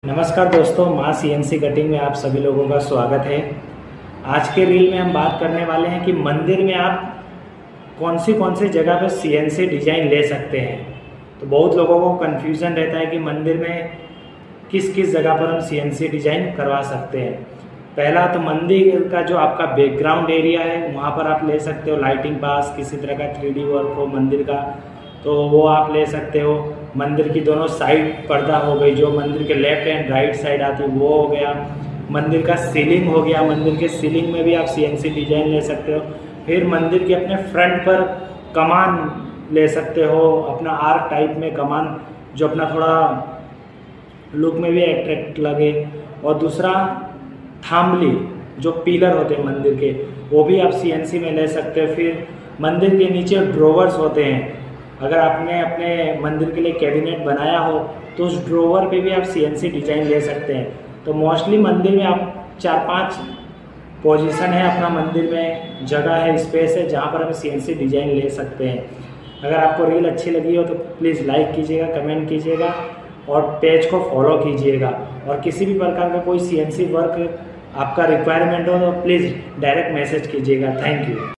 नमस्कार दोस्तों, माँ सीएनसी कटिंग में आप सभी लोगों का स्वागत है। आज के रील में हम बात करने वाले हैं कि मंदिर में आप कौन सी जगह पर सीएनसी डिजाइन ले सकते हैं। तो बहुत लोगों को कन्फ्यूज़न रहता है कि मंदिर में किस किस जगह पर हम सीएनसी डिजाइन करवा सकते हैं। पहला तो मंदिर का जो आपका बैकग्राउंड एरिया है वहाँ पर आप ले सकते हो। लाइटिंग पास किसी तरह का 3D वर्क हो मंदिर का तो वो आप ले सकते हो। मंदिर की दोनों साइड पर्दा हो गई, जो मंदिर के लेफ्ट एंड राइट साइड आती है वो हो गया। मंदिर का सीलिंग हो गया, मंदिर के सीलिंग में भी आप सीएनसी डिजाइन ले सकते हो। फिर मंदिर के अपने फ्रंट पर कमान ले सकते हो, अपना आर्क टाइप में कमान जो अपना थोड़ा लुक में भी अट्रैक्ट लगे। और दूसरा थाम्बली जो पिलर होते हैं मंदिर के, वो भी आप सीएनसी में ले सकते हो। फिर मंदिर के नीचे ड्रोवर्स होते हैं, अगर आपने अपने मंदिर के लिए कैबिनेट बनाया हो तो उस ड्रोवर पे भी आप सीएनसी डिजाइन ले सकते हैं। तो मोस्टली मंदिर में आप 4-5 पोजीशन है, अपना मंदिर में जगह है, स्पेस है जहाँ पर हम सीएनसी डिजाइन ले सकते हैं। अगर आपको रील अच्छी लगी हो तो प्लीज़ लाइक कीजिएगा, कमेंट कीजिएगा और पेज को फॉलो कीजिएगा। और किसी भी प्रकार का कोई सीएनसी वर्क आपका रिक्वायरमेंट हो तो प्लीज़ डायरेक्ट मैसेज कीजिएगा। Thank you.